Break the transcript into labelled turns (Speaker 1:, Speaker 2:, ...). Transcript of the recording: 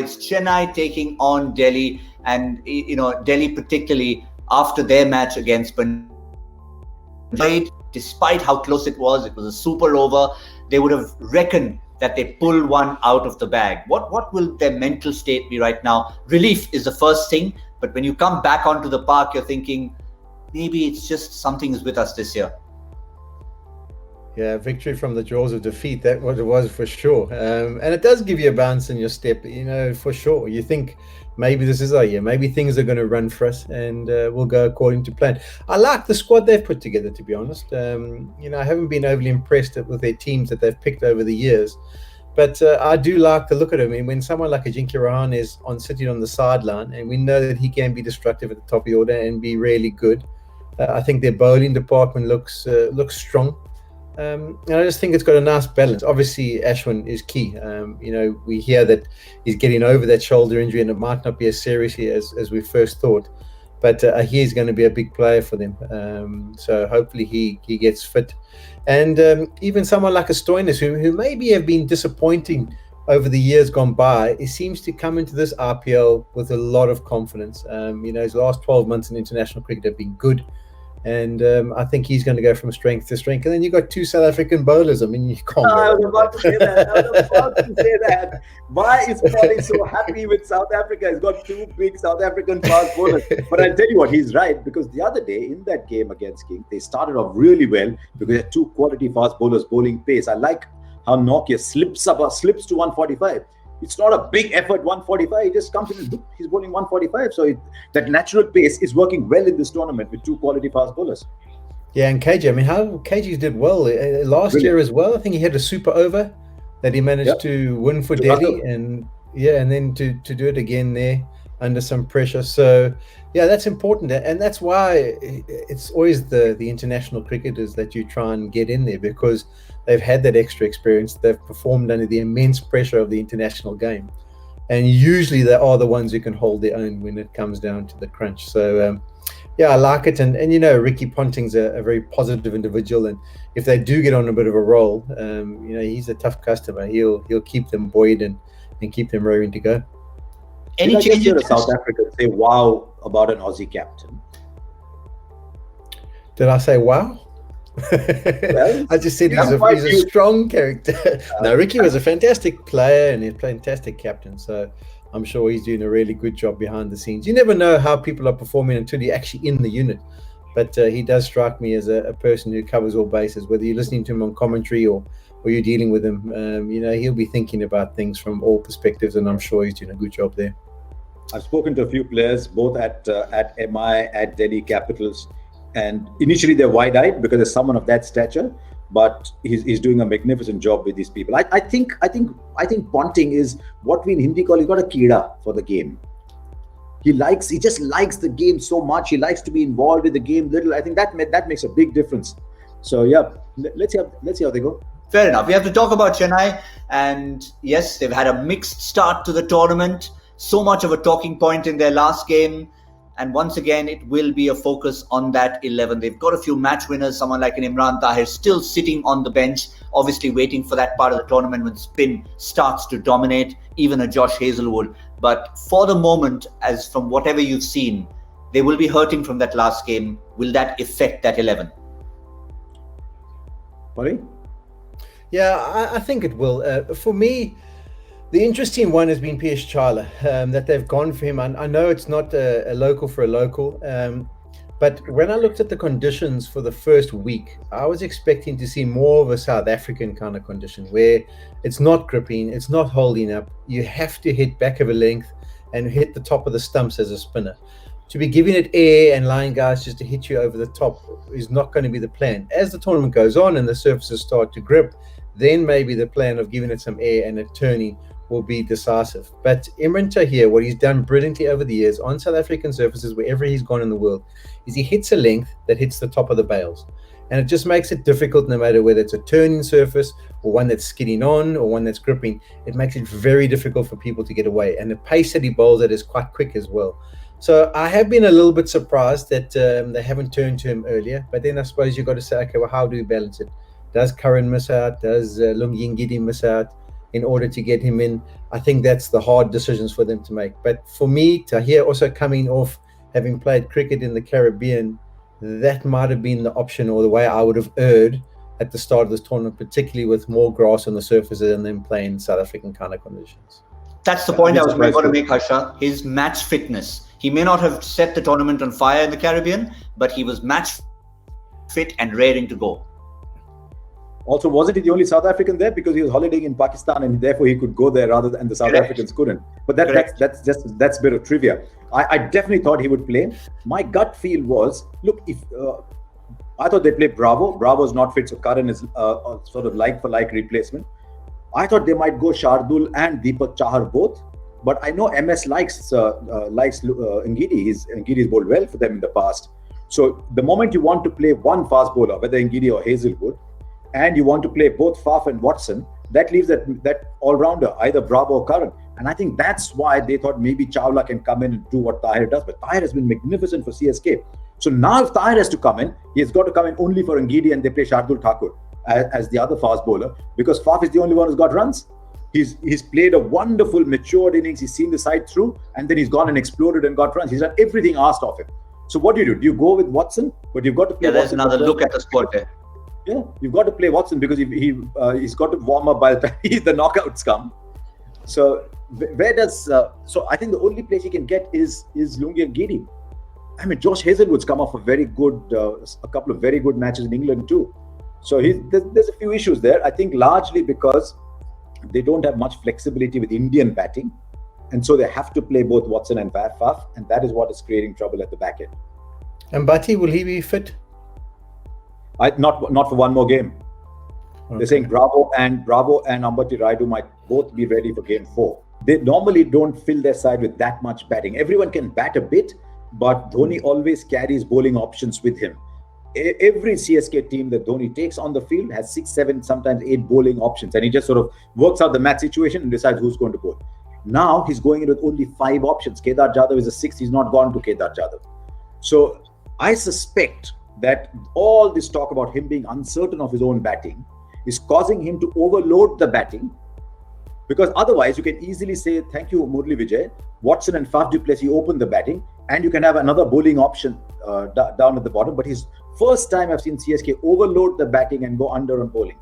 Speaker 1: It's Chennai taking on Delhi, and Delhi particularly after their match against Punjab. Despite how close it was a super over. They would have reckoned that they pull one out of the bag. What will their mental state be right now? Relief is the first thing, but when you come back onto the park, you're thinking maybe it's just something is with us this year.
Speaker 2: Yeah, victory from the jaws of defeat. That what it was for sure. And it does give you a bounce in your step, for sure. You think maybe this is our year. Maybe things are going to run for us and we'll go according to plan. I like the squad they've put together, to be honest. I haven't been overly impressed with their teams that they've picked over the years. But I do like the look at him. I mean, when someone like Ajinkya Rahane is sitting on the sideline, and we know that he can be destructive at the top of the order and be really good, I think their bowling department looks strong. And I just think it's got a nice balance. Obviously, Ashwin is key. We hear that he's getting over that shoulder injury, and it might not be as serious as we first thought. But I hear he's going to be a big player for them. So hopefully he gets fit. And even someone like a Stoinis, who maybe have been disappointing over the years gone by, he seems to come into this RPL with a lot of confidence. His last 12 months in international cricket have been good. And I think he's going to go from strength to strength. And then you've got two South African bowlers. I mean, you can't.
Speaker 3: I was about to say that. Why is Paulie so happy with South Africa? He's got two big South African fast bowlers. But I'll tell you what, he's right. Because the other day in that game against King, they started off really well because they had two quality fast bowlers bowling pace. I like how Nokia slips to 145. It's not a big effort, 145. He just comes in and he's bowling 145. So that natural pace is working well in this tournament with two quality fast bowlers.
Speaker 2: Yeah, and KG, I mean, how KG did well last year as well. I think he had a super over that he managed to win for Delhi, and then to do it again there under some pressure. So yeah, that's important, and that's why it's always the international cricketers that you try and get in there, because they've had that extra experience. They've performed under the immense pressure of the international game, and usually they are the ones who can hold their own when it comes down to the crunch. So I like it, and Ricky Ponting's a very positive individual, and if they do get on a bit of a roll, he's a tough customer. He'll keep them buoyed and keep them raring to go.
Speaker 3: Any changes to South Africa say wow about an Aussie captain?
Speaker 2: Did I say wow? Well, I just said he's a strong character. No, Ricky was a fantastic player and he's a fantastic captain. So I'm sure he's doing a really good job behind the scenes. You never know how people are performing until you're actually in the unit. But he does strike me as a person who covers all bases, whether you're listening to him on commentary or you're dealing with him. He'll be thinking about things from all perspectives, and I'm sure he's doing a good job there.
Speaker 3: I've spoken to a few players, both at MI, at Delhi Capitals, and initially they're wide-eyed because there's someone of that stature, but he's doing a magnificent job with these people. I think Ponting is what we in Hindi call, he's got a kida for the game. He just likes the game so much. He likes to be involved with the game little. I think that makes a big difference. So yeah, let's see how they go.
Speaker 1: Fair enough. We have to talk about Chennai, and yes, they've had a mixed start to the tournament. So much of a talking point in their last game, and once again it will be a focus on that 11. They've got a few match winners, someone like an Imran Tahir still sitting on the bench, obviously waiting for that part of the tournament when spin starts to dominate, even a Josh Hazlewood. But for the moment, as from whatever you've seen, they will be hurting from that last game. Will that affect that 11?
Speaker 3: Sorry?
Speaker 2: Yeah, I think it will. For me, the interesting one has been P.S. Chawla, that they've gone for him. I know it's not a local for a local, but when I looked at the conditions for the first week, I was expecting to see more of a South African kind of condition where it's not gripping, it's not holding up. You have to hit back of a length and hit the top of the stumps as a spinner. To be giving it air and allowing guys just to hit you over the top is not going to be the plan. As the tournament goes on and the surfaces start to grip, then maybe the plan of giving it some air and it turning will be decisive. But Imran Tahir, what he's done brilliantly over the years on South African surfaces, wherever he's gone in the world, is he hits a length that hits the top of the bails. And it just makes it difficult, no matter whether it's a turning surface or one that's skidding on or one that's gripping. It makes it very difficult for people to get away. And the pace that he bowls at is quite quick as well. So I have been a little bit surprised that they haven't turned to him earlier. But then I suppose you've got to say, okay, well, how do we balance it? Does Curran miss out? Does Lungi Ngidi miss out? in order to get him in. I think that's the hard decisions for them to make. But for me, Tahir also coming off having played cricket in the Caribbean, that might have been the option or the way I would have erred at the start of this tournament, particularly with more grass on the surfaces and then playing South African kind of conditions.
Speaker 1: That's the point I was going to make, Harsha. His match fitness. He may not have set the tournament on fire in the Caribbean, but he was match fit and raring to go.
Speaker 3: Also, wasn't he the only South African there because he was holidaying in Pakistan and therefore he could go there rather than the South Africans couldn't? But that's a bit of trivia. I definitely thought he would play. My gut feel was, look, if I thought they'd play Bravo. Bravo's not fit, so Karan is sort of like for like replacement. I thought they might go Shardul and Deepak Chahar both, but I know MS likes Ngidi. Ngidi's bowled well for them in the past. So the moment you want to play one fast bowler, whether Ngidi or Hazelwood, and you want to play both Faf and Watson, that leaves that all-rounder, either Bravo or Karan. And I think that's why they thought maybe Chawla can come in and do what Tahir does. But Tahir has been magnificent for CSK. So now if Tahir has to come in, he has got to come in only for Ngidi and they play Shardul Thakur as the other fast bowler, because Faf is the only one who's got runs. He's played a wonderful, matured innings. He's seen the side through, and then he's gone and exploded and got runs. He's done everything asked of him. So what do? Do you go with Watson? But you've got to play
Speaker 1: there's
Speaker 3: Watson.
Speaker 1: Another look at the squad there.
Speaker 3: Yeah, you've got to play Watson because he's got to warm up by the time the knockouts come. So where does so I think the only place he can get is Lungi and Ngidi. I mean, Josh Hazelwood's come off a couple of very good matches in England too. So there's a few issues there. I think largely because they don't have much flexibility with Indian batting, and so they have to play both Watson and Faf, and that is what is creating trouble at the back end.
Speaker 2: And Bhatti, will he be fit?
Speaker 3: Not for one more game. Okay. They're saying Bravo and Ambati Rayudu might both be ready for game 4. They normally don't fill their side with that much batting. Everyone can bat a bit, but Dhoni always carries bowling options with him. Every CSK team that Dhoni takes on the field has 6, 7, sometimes 8 bowling options, and he just sort of works out the match situation and decides who's going to bowl. Now he's going in with only 5 options. Kedar Jadhav is a 6th. He's not gone to Kedar Jadhav. So I suspect that all this talk about him being uncertain of his own batting is causing him to overload the batting, because otherwise you can easily say, thank you, Murli Vijay, Watson and Faf du Plessis open the batting, and you can have another bowling option down at the bottom. But his first time I've seen CSK overload the batting and go under on bowling.